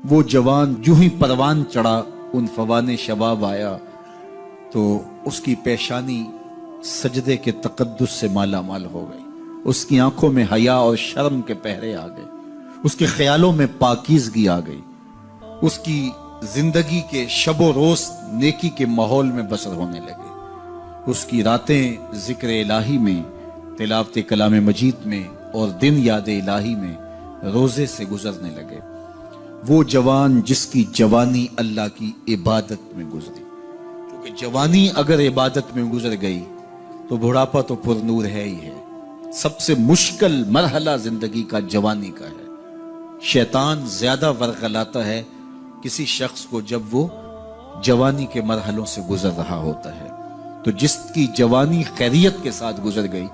وہ جوان جو ہی پروان چڑھا ان فوان شباب آیا تو اس کی پیشانی سجدے کے تقدس سے مالا مال ہو گئی، اس کی آنکھوں میں حیا اور شرم کے پہرے آ گئے، اس کے خیالوں میں پاکیزگی آ گئی، اس کی زندگی کے شب و روز نیکی کے ماحول میں بسر ہونے لگے، اس کی راتیں ذکر الہی میں، تلاوت کلام مجید میں اور دن یاد الہی میں روزے سے گزرنے لگے۔ وہ جوان جس کی جوانی اللہ کی عبادت میں گزری، کیونکہ جوانی اگر عبادت میں گزر گئی تو بڑھاپا تو پر نور ہے ہی ہے۔ سب سے مشکل مرحلہ زندگی کا جوانی کا ہے۔ شیطان زیادہ ورغلاتا ہے کسی شخص کو جب وہ جوانی کے مرحلوں سے گزر رہا ہوتا ہے۔ تو جس کی جوانی خیریت کے ساتھ گزر گئی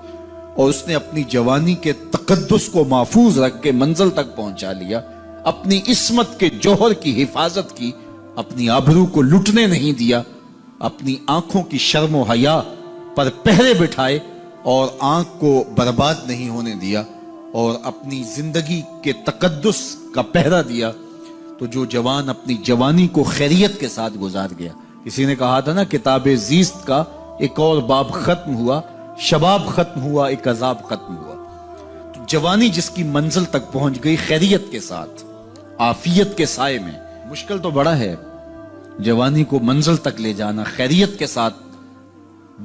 اور اس نے اپنی جوانی کے تقدس کو محفوظ رکھ کے منزل تک پہنچا لیا، اپنی عصمت کے جوہر کی حفاظت کی، اپنی آبرو کو لٹنے نہیں دیا، اپنی آنکھوں کی شرم و حیا پر پہرے بٹھائے اور آنکھ کو برباد نہیں ہونے دیا اور اپنی زندگی کے تقدس کا پہرا دیا، تو جو جوان اپنی جوانی کو خیریت کے ساتھ گزار گیا۔ کسی نے کہا تھا نا، کتاب زیست کا ایک اور باب ختم ہوا، شباب ختم ہوا، ایک عذاب ختم ہوا۔ تو جوانی جس کی منزل تک پہنچ گئی خیریت کے ساتھ، عافیت کے سائے میں۔ مشکل تو بڑا ہے جوانی کو منزل تک لے جانا، خیریت کے ساتھ،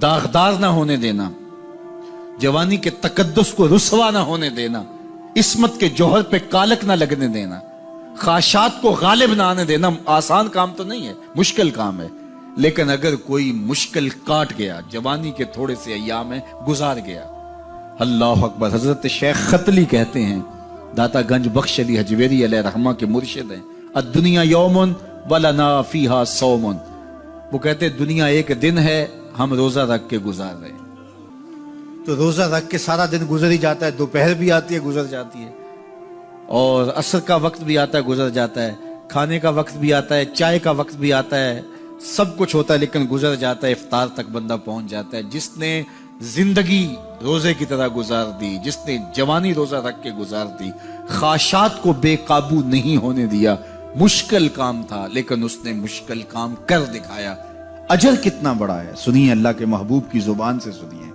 داغدار نہ ہونے دینا، جوانی کے تقدس کو رسوا نہ ہونے دینا، عصمت کے جوہر پہ کالک نہ لگنے دینا، خواہشات کو غالب نہ آنے دینا۔ آسان کام تو نہیں ہے، مشکل کام ہے، لیکن اگر کوئی مشکل کاٹ گیا، جوانی کے تھوڑے سے ایام میں گزار گیا، اللہ اکبر۔ حضرت شیخ خطلی کہتے ہیں، داتا گنج بخش علی حجویری علیہ رحمہ کے مرشد ہیں، الدنیا یوم ولنا فیہا صوم۔ وہ کہتے ہیں دنیا ایک دن ہے، ہم روزہ رکھ کے گزار رہے ہیں۔ تو روزہ رکھ کے سارا دن گزر ہی جاتا ہے، دوپہر بھی آتی ہے گزر جاتی ہے، اور عصر کا وقت بھی آتا ہے گزر جاتا ہے، کھانے کا وقت بھی آتا ہے، چائے کا وقت بھی آتا ہے، سب کچھ ہوتا ہے لیکن گزر جاتا ہے، افطار تک بندہ پہنچ جاتا ہے۔ جس نے زندگی روزے کی طرح گزار دی، جس نے جوانی روزہ رکھ کے گزار دی، خواہشات کو بے قابو نہیں ہونے دیا، مشکل کام تھا لیکن اس نے مشکل کام کر دکھایا۔ اجر کتنا بڑا ہے، سنیے اللہ کے محبوب کی زبان سے سنیے۔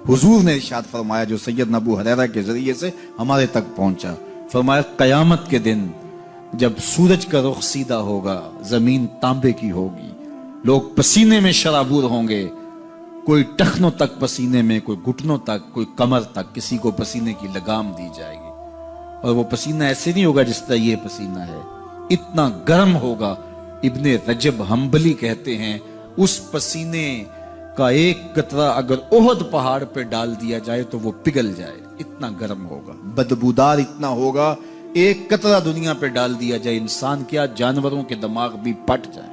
حضور نے ارشاد فرمایا جو سیدنا ابو ہریرہ کے ذریعے سے ہمارے تک پہنچا، فرمایا قیامت کے دن جب سورج کا رخ سیدھا ہوگا، زمین تانبے کی ہوگی، لوگ پسینے میں شرابور ہوں گے، کوئی ٹخنوں تک پسینے میں، کوئی گھٹنوں تک، کوئی کمر تک، کسی کو پسینے کی لگام دی جائے گی، اور وہ پسینہ ایسے نہیں ہوگا جس طرح یہ پسینہ ہے، اتنا گرم ہوگا۔ ابن رجب حنبلی کہتے ہیں اس پسینے کا ایک قطرہ اگر احد پہاڑ پہ ڈال دیا جائے تو وہ پگھل جائے، اتنا گرم ہوگا، بدبودار اتنا ہوگا، ایک قطرہ دنیا پہ ڈال دیا جائے، انسان کیا جانوروں کے دماغ بھی پھٹ جائے،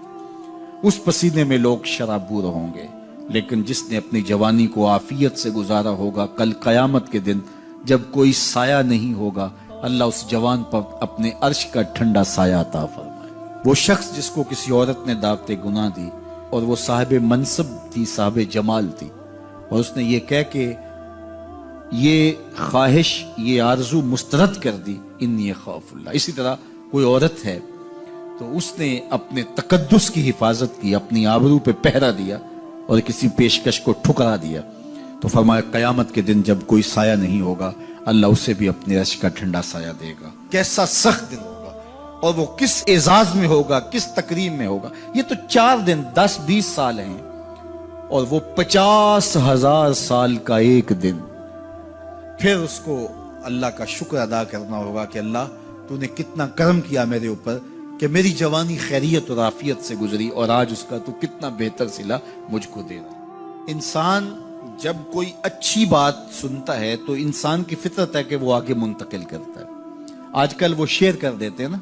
اس پسینے میں لوگ شرابور ہوں گے۔ لیکن جس نے اپنی جوانی کو عافیت سے گزارا ہوگا، کل قیامت کے دن جب کوئی سایہ نہیں ہوگا، اللہ اس جوان پر اپنے عرش کا ٹھنڈا سایہ عطا فرمائے۔ وہ شخص جس کو کسی عورت نے دعوت گناہ دی اور وہ صاحب منصب تھی، صاحب جمال تھی، اور اس نے یہ کہہ کے یہ خواہش، یہ آرزو مسترد کر دی، انی خاف اللہ۔ اسی طرح کوئی عورت ہے تو اس نے اپنے تقدس کی حفاظت کی، اپنی آبرو پہ پہرا دیا اور کسی پیشکش کو ٹھکرا دیا، تو فرمایا قیامت کے دن جب کوئی سایہ نہیں ہوگا، اللہ اسے بھی اپنے عرش کا ٹھنڈا سایہ دے گا۔ کیسا سخت دن ہوگا، اور وہ کس اعزاز میں ہوگا، کس تکریم میں ہوگا۔ یہ تو 4 دن 10-20 سال ہیں، اور وہ 50,000 سال کا ایک دن۔ پھر اس کو اللہ کا شکر ادا کرنا ہوگا کہ اللہ تو نے کتنا کرم کیا میرے اوپر کہ میری جوانی خیریت اور عافیت سے گزری، اور آج اس کا تو کتنا بہتر صلہ مجھ کو دے رہا۔ انسان جب کوئی اچھی بات سنتا ہے تو انسان کی فطرت ہے کہ وہ آگے منتقل کرتا ہے۔ آج کل وہ شیئر کر دیتے ہیں نا،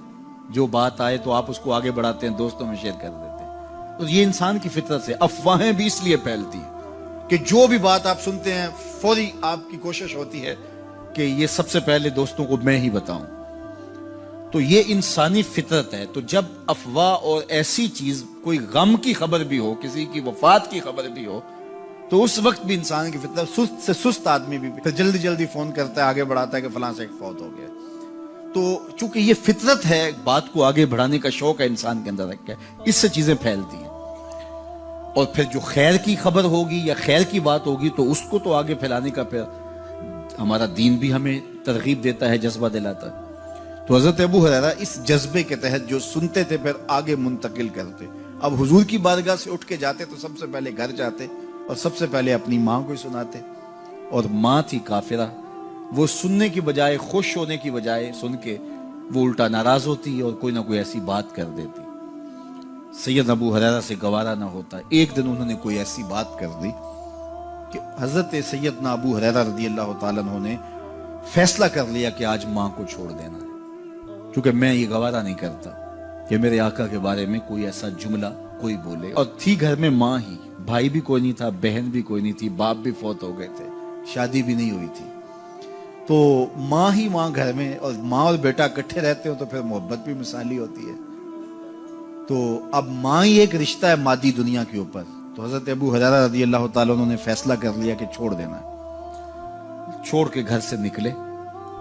جو بات آئے تو آپ اس کو آگے بڑھاتے ہیں، دوستوں میں شیئر کر دیتے ہیں۔ تو یہ انسان کی فطرت سے افواہیں بھی اس لیے پھیلتی ہیں کہ جو بھی بات آپ سنتے ہیں فوری آپ کی کوشش ہوتی ہے کہ یہ سب سے پہلے دوستوں کو میں ہی بتاؤں۔ تو یہ انسانی فطرت ہے۔ تو جب افواہ اور ایسی چیز، کوئی غم کی خبر بھی ہو، کسی کی وفات کی خبر بھی ہو، تو اس وقت بھی انسان کی فطرت، سست سے سست آدمی بھی پھر جلدی جلدی فون کرتا ہے، آگے بڑھاتا ہے کہ فلاں سے ایک فوت ہو گیا۔ تو چونکہ یہ فطرت ہے، بات کو آگے بڑھانے کا شوق ہے انسان کے اندر رکھا ہے، اس سے چیزیں پھیلتی ہیں، اور پھر جو خیر کی خبر ہوگی یا خیر کی بات ہوگی تو اس کو تو آگے پھیلانے کا پھر ہمارا دین بھی ہمیں ترغیب دیتا ہے، جذبہ دلاتا ہے۔ تو حضرت ابو ہریرہ اس جذبے کے تحت جو سنتے تھے پھر آگے منتقل کرتے۔ اب حضور کی بارگاہ سے اٹھ کے جاتے تو سب سے پہلے گھر جاتے اور سب سے پہلے اپنی ماں کو سناتے، اور ماں تھی کافرہ، وہ سننے کی بجائے، خوش ہونے کی بجائے سن کے وہ الٹا ناراض ہوتی اور کوئی نہ کوئی ایسی بات کر دیتی۔ سید ابو ہریرہ سے گوارا نہ ہوتا، ایک دن انہوں نے کوئی ایسی بات کر دی کہ حضرت سیدنا ابو ہریرہ رضی اللہ تعالیٰ عنہ نے فیصلہ کر لیا کہ آج ماں کو چھوڑ دینا ہے، کیونکہ میں یہ گوارا نہیں کرتا کہ میرے آقا کے بارے میں کوئی ایسا جملہ کوئی بولے۔ اور تھی گھر میں ماں ہی، بھائی بھی کوئی نہیں تھا، بہن بھی کوئی نہیں تھی، باپ بھی فوت ہو گئے تھے، شادی بھی نہیں ہوئی تھی، تو ماں ہی ماں گھر میں، اور ماں اور بیٹا اکٹھے رہتے ہو تو پھر محبت بھی مثالی ہوتی ہے۔ تو اب ماں ہی ایک رشتہ ہے مادی دنیا کے اوپر، تو حضرت ابو ہریرہ رضی اللہ تعالیٰ عنہ نے فیصلہ کر لیا کہ چھوڑ دینا ہے۔ چھوڑ کے گھر سے نکلے،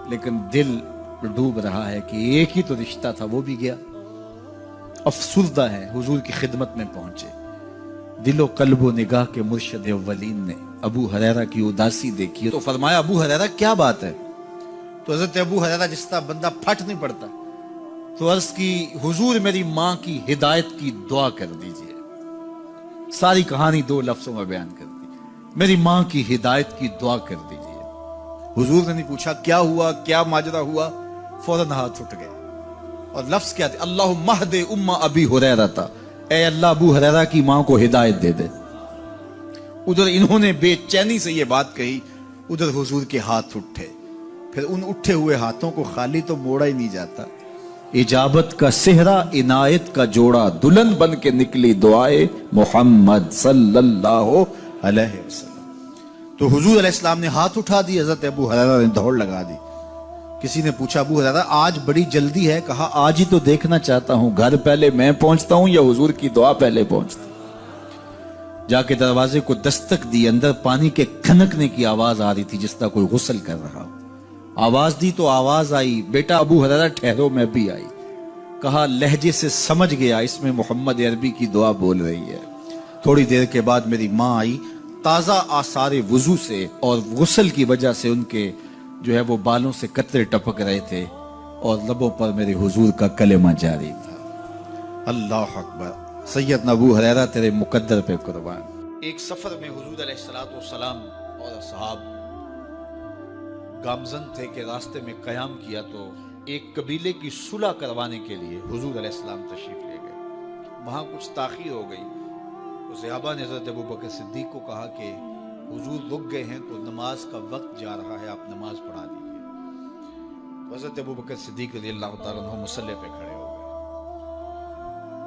لیکن دل ڈوب رہا ہے کہ ایک ہی تو رشتہ تھا، وہ بھی گیا۔ افسردہ ہے، حضور کی خدمت میں پہنچے، دل و قلب و نگاہ کے مرشد اولین نے ابو ہریرہ کی اداسی دیکھی تو فرمایا ابو ہریرہ کیا بات ہے؟ تو حضرت ابو ہریرہ جس طرح بندہ پھٹ نہیں پڑتا، تو عرض کی حضور میری ماں کی ہدایت کی دعا کر دیجئے۔ ساری کہانی 2 لفظوں میں بیان کر دی، میری ماں کی ہدایت کی دعا کر دیجئے۔ حضور نے نہیں پوچھا کیا ہوا، کیا ماجرا ہوا، فوراً ہاتھ اٹھ گئے، اور لفظ کیا تھے؟ اللہم اہد ام ابی ہریرہ تھا، اے اللہ ابو ہریرہ کی ماں کو ہدایت دے دے۔ ادھر انہوں نے بے چینی سے یہ بات کہی، ادھر حضور کے ہاتھ اٹھے، پھر ان اٹھے ہوئے ہاتھوں کو خالی تو موڑا ہی نہیں جاتا، اجابت کا صحرا عنایت کا جوڑا، دلہن بن کے نکلی دعائے محمد صلی اللہ علیہ وسلم۔ تو حضور علیہ السلام نے ہاتھ اٹھا دی، حضرت ابو ہریرہ نے دوڑ لگا دی۔ کسی نے پوچھا ابو ہریرہ آج بڑی جلدی ہے؟ کہا آج ہی تو دیکھنا چاہتا ہوں، گھر پہلے میں پہنچتا ہوں یا حضور کی دعا پہلے پہنچتی؟ جا کے دروازے کو دستک دی، اندر پانی کے کھنکنے کی آواز آ رہی تھی جس طرح کوئی غسل کر رہا ہو۔ آواز دی تو آواز آئی، بیٹا ابو ہریرہ ٹھہرو، میں بھی آئی۔ کہا لہجے سے سمجھ گیا اس میں محمد عربی کی دعا بول رہی ہے۔ تھوڑی دیر کے بعد میری ماں آئی، تازہ آثار وضو سے اور غسل کی وجہ سے ان کے جو ہے وہ بالوں سے قطرے ٹپک رہے تھے، اور لبوں پر میرے حضور کا کلمہ جاری تھا۔ اللہ اکبر، سیدنا ابو ہریرہ تیرے مقدر پہ قربان۔ ایک سفر میں حضور علیہ السلام اور اصحاب گامزن تھے کہ راستے میں قیام کیا، تو ایک قبیلے کی صلح کروانے کے لیے حضور علیہ السلام تشریف لے گئے۔ وہاں کچھ تاخیر ہو گئی تو صحابہ نے حضرت ابوبکر صدیق کو کہا کہ حضور رک گئے ہیں تو نماز کا وقت جا رہا ہے، آپ نماز پڑھا دیجیے۔ تو حضرت ابوبکر صدیق رضی اللہ تعالیٰ عنہ مصلی پہ کھڑے ہو گئے۔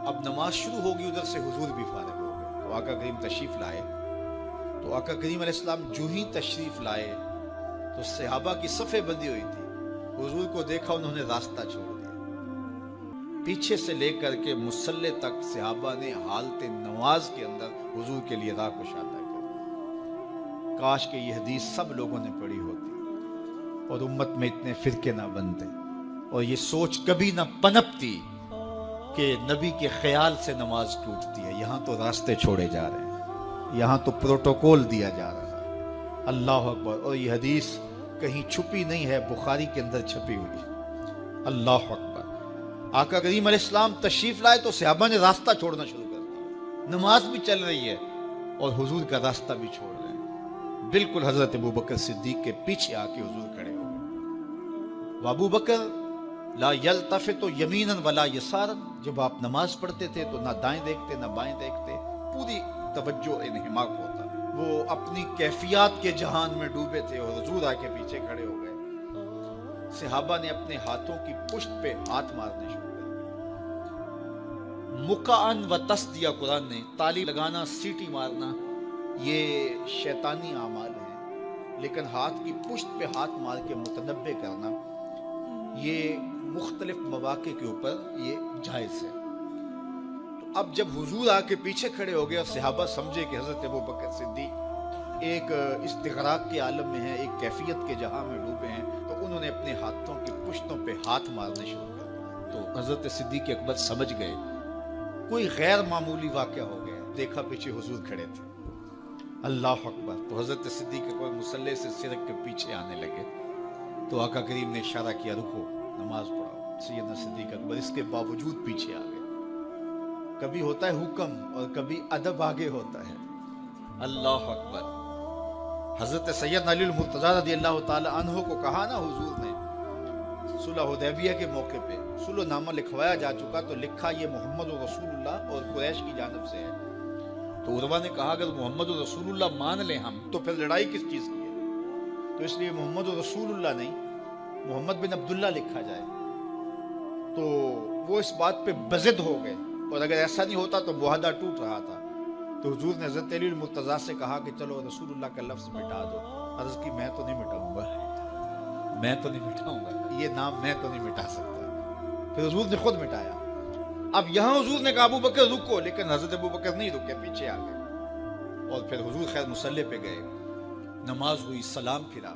اب نماز شروع ہوگی، ادھر سے حضور بھی فارغ ہو گئے، تو آقا کریم تشریف لائے۔ تو آقا کریم علیہ السلام جو ہی تشریف لائے تو صحابہ کی صفیں بندی ہوئی تھی، حضور کو دیکھا انہوں نے راستہ چھوڑ دیا، پیچھے سے لے کر کے مصلی تک صحابہ نے حالت نماز کے اندر حضور کے لیے راہ کشادہ کر دی۔ کاش کہ یہ حدیث سب لوگوں نے پڑھی ہوتی اور امت میں اتنے فرقے نہ بنتے، اور یہ سوچ کبھی نہ پنپتی کہ نبی کے خیال سے نماز ٹوٹتی ہے۔ یہاں تو راستے چھوڑے جا رہے ہیں، یہاں تو پروٹوکول دیا جا رہا ہے۔ اللہ اکبر، اور یہ حدیث کہیں چھپی نہیں ہے، بخاری کے اندر چھپی ہوئی۔ اللہ اکبر، آقا کریم علیہ السلام تشریف لائے تو صحابہ نے راستہ چھوڑنا شروع کر دیا، نماز بھی چل رہی ہے اور حضور کا راستہ بھی چھوڑ رہے ہیں۔ بالکل حضرت ابوبکر صدیق کے پیچھے آ کے حضور کھڑے ہو گئے۔ وابو بکر لا یلتفت یمینا ولا یسارا، جب آپ نماز پڑھتے تھے تو نہ دائیں دیکھتے نہ بائیں دیکھتے، پوری توجہ انہماک ہوتا، وہ اپنی کیفیات کے جہان میں ڈوبے تھے، اور حضور آ کے پیچھے کھڑے ہو گئے۔ صحابہ نے اپنے ہاتھوں کی پشت پہ ہاتھ مارنے شروع کر دیے۔ مکعن و تصدیہ، قرآن نے تالی لگانا، سیٹی مارنا، یہ شیطانی اعمال ہیں، لیکن ہاتھ کی پشت پہ ہاتھ مار کے متنبع کرنا یہ مختلف مواقع کے اوپر یہ جائز ہے۔ تو اب جب حضور آ کے پیچھے کھڑے ہو گئے اور صحابہ سمجھے کہ حضرت ابوبکر صدیق ایک استغراق کے عالم میں ہیں، ایک کیفیت کے جہاں میں ڈوبے ہیں، تو انہوں نے اپنے ہاتھوں کی پشتوں پہ ہاتھ مارنے شروع کر دیے. تو حضرت صدیق اکبر سمجھ گئے کوئی غیر معمولی واقعہ ہو گیا. دیکھا پیچھے حضور کھڑے تھے. اللہ اکبر. تو حضرت صدیق اکبر مصلی سے سرک کے پیچھے آنے لگے. تو آقا کریم نے اشارہ کیا رکو نماز پڑھاؤ. سیدنا صدیق اکبر اس کے باوجود پیچھے آ گئے. کبھی ہوتا ہے حکم اور کبھی ادب آگے ہوتا ہے. اللہ اکبر. حضرت سیدنا علی المرتضیٰ رضی اللہ تعالی عنہ کو کہا نا حضور نے صلح حدیبیہ کے موقع پہ صلح نامہ لکھوایا جا چکا تو لکھا یہ محمد رسول اللہ اور قریش کی جانب سے ہے. تو عروہ نے کہا اگر محمد رسول اللہ مان لیں ہم تو پھر لڑائی کس چیز کی ہے. تو اس لیے محمد رسول اللہ نہیں محمد بن عبداللہ لکھا جائے. تو وہ اس بات پہ بضد ہو گئے اور اگر ایسا نہیں ہوتا تو معاہدہ ٹوٹ رہا تھا. تو حضور نے حضرت علی المرتضیٰ سے کہا کہ چلو رسول اللہ کا لفظ مٹا دو. عرض کی میں تو نہیں مٹاؤں گا یہ نام میں تو نہیں مٹا سکتا. پھر حضور نے خود مٹایا. اب یہاں حضور نے کہا ابو بکر رکو لیکن حضرت ابو بکر نہیں رکے پیچھے آ گئے. اور پھر حضور خیر مصلی پہ گئے. نماز ہوئی سلام پھرا.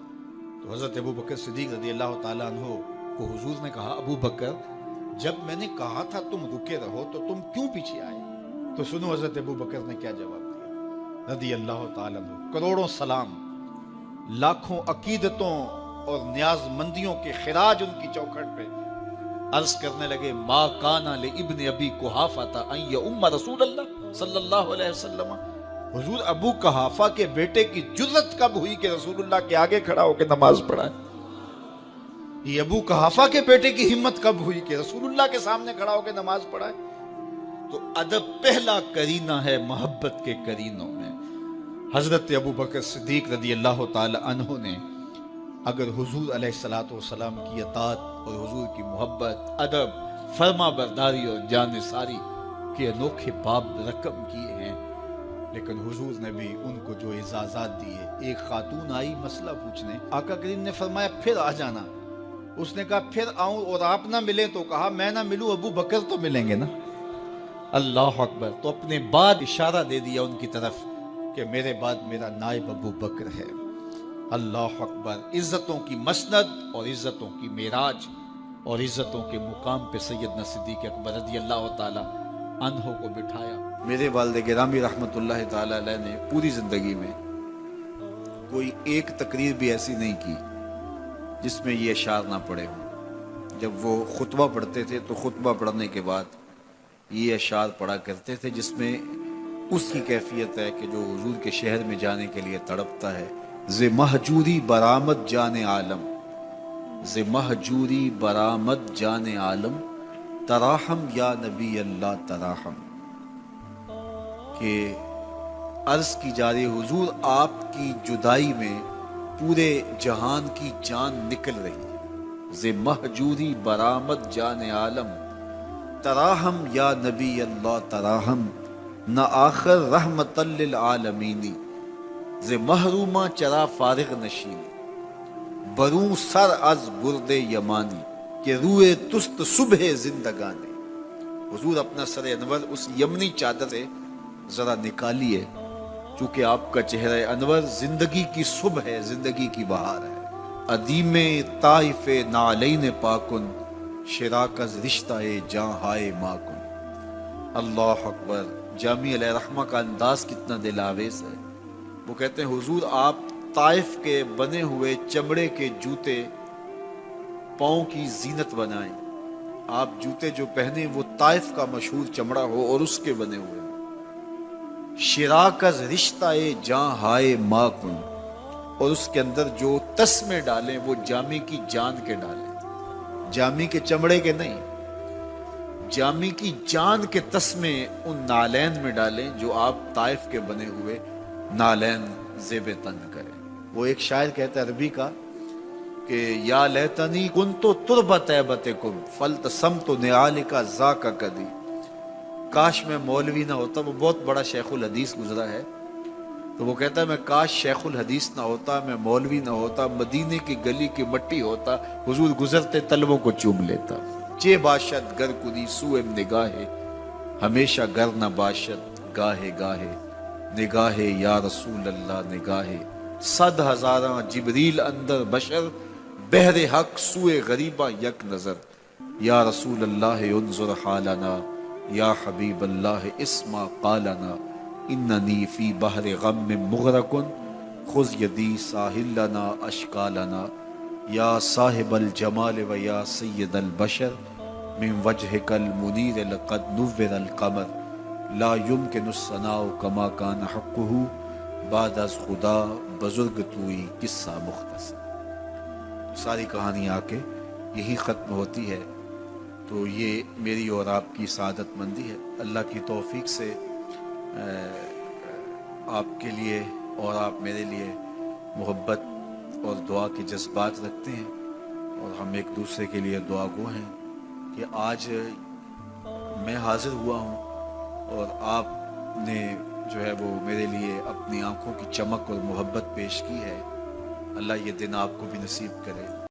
تو حضرت ابو بکر صدیق رضی اللہ تعالیٰ عنہ کو حضور نے کہا ابو بکر جب میں نے کہا تھا تم رکے رہو تو تم کیوں پیچھے آئے. تو سنو حضرت ابو بکر نے کیا جواب دیا رضی اللہ تعالیٰ عنہ. کروڑوں سلام لاکھوں عقیدتوں اور نیاز مندیوں کے خراج ان کی چوکھٹ پہ عرض کرنے لگے ما کان لابن ابی قحافہ ان یؤم رسول اللہ صلی اللہ علیہ وسلم. حضور ابو قحافہ کے بیٹے کی جرت کب ہوئی کہ رسول اللہ کے آگے کھڑا ہو کے نماز پڑھائے. یہ ابو قحافہ کے بیٹے کی ہمت کب ہوئی کہ رسول اللہ کے سامنے کھڑا ہو کے نماز پڑھائے. تو ادب پہلا کرینہ ہے محبت کے کرینوں میں. حضرت ابو بکر صدیق رضی اللہ تعالی عنہ نے اگر حضور علیہ الصلوۃ والسلام کی اطاعت اور حضور کی محبت ادب فرما برداری اور جانثاری کے انوکھے باب رقم کیے ہیں لیکن حضور نے بھی ان کو جو اعزازات دیے. ایک خاتون آئی مسئلہ پوچھنے. آقا کریم نے فرمایا پھر آ جانا. اس نے کہا پھر آؤں اور آپ نہ ملیں تو کہا میں نہ ملوں ابو بکر تو ملیں گے نا. اللہ اکبر. تو اپنے بعد اشارہ دے دیا ان کی طرف کہ میرے بعد میرا نائب ابو بکر ہے. اللہ اکبر. عزتوں کی مسند اور عزتوں کی معراج اور عزتوں کے مقام پہ سیدنا صدیق اکبر رضی اللہ تعالی عنہ کو بٹھایا. میرے والد گرامی رحمت اللہ تعالی علیہ نے پوری زندگی میں کوئی ایک تقریر بھی ایسی نہیں کی جس میں یہ اشعار نہ پڑے ہوں. جب وہ خطبہ پڑھتے تھے تو خطبہ پڑھنے کے بعد یہ اشعار پڑھا کرتے تھے جس میں اس کی کیفیت ہے کہ جو حضور کے شہر میں جانے کے لیے تڑپتا ہے. ز مہجوری برآمد جان عالم ز مہجوری برآمد جان عالم تراہم یا نبی اللہ تراہم. کہ عرض کی جا رہی حضور آپ کی جدائی میں پورے جہان کی جان نکل رہی ہے. ز مہجوری برآمد جان عالم تراہم یا نبی اللہ تراہم نہ آخر رحمت للعالمین ز محرومہ چرا فارغ نشینی بروں سر از برد یمانی کہ روئے تست صبح زندگانی. حضور اپنا سر انور اس یمنی چادر سے ذرا نکالیے چونکہ آپ کا چہرہ انور زندگی کی صبح ہے زندگی کی بہار ہے. ادیم طائف نعلین پاکن شراک از رشتہ جاں ہائے ماکن. اللہ اکبر. جامی علیہ رحمہ کا انداز کتنا دل آویز ہے. وہ کہتے ہیں حضور آپ طائف کے بنے ہوئے چمڑے کے جوتے پاؤں کی زینت بنائیں. آپ جوتے جو پہنے وہ طائف کا مشہور چمڑا ہو اور اس کے بنے ہوئے. شراک از رشتہ جاں ہائے ماکن اور اس کے اندر جو تسمے ڈالیں وہ جامی کی جان کے ڈالیں. جامی کے چمڑے کے نہیں جامی کی جان کے تسمے ان نالین میں ڈالیں جو آپ طائف کے بنے ہوئے نالین زیب تن کریں. وہ ایک شاعر کہتا ہے عربی کا کہ یا لیتنی کنتو تربت ایبتکم فلتسمت نعالک ذاک کدی. کاش میں مولوی نہ ہوتا. وہ بہت بڑا شیخ الحدیث گزرا ہے تو وہ کہتا ہے میں کاش شیخ الحدیث نہ ہوتا میں مولوی نہ ہوتا مدینے کی گلی کی مٹی ہوتا حضور گزرتے تلووں کو چوم لیتا. چے باشد گر کنی سوئم نگاہے ہمیشہ گر نہ باشد گاہے گاہے نگاہے یا رسول اللہ نگاہے صد ہزاراں جبریل اندر بشر بہر حق سوئے غریبہ یک نظر، یا رسول اللہ انظر حالنا، یا حبیب اللہ اسما قالنا، اننی فی بحر غم مغرق خذ یدی ساحل لنا اشکالنا، یا صاحب الجمال و یا سید البشر من وجهک المنیر لقد نور القمر، لا يمكن الثناء كما كان حقه بعد از خدا بزرگ توئی قصہ مختصر۔ ساری کہانی آ کے یہی ختم ہوتی ہے۔ تو یہ میری اور آپ کی سعادت مندی ہے۔ اللہ کی توفیق سے آپ کے لیے اور آپ میرے لیے محبت اور دعا کے جذبات رکھتے ہیں، اور ہم ایک دوسرے کے لیے دعا گو ہیں کہ آج میں حاضر ہوا ہوں اور آپ نے جو ہے وہ میرے لیے اپنی آنکھوں کی چمک اور محبت پیش کی ہے۔ اللہ یہ دن آپ کو بھی نصیب کرے۔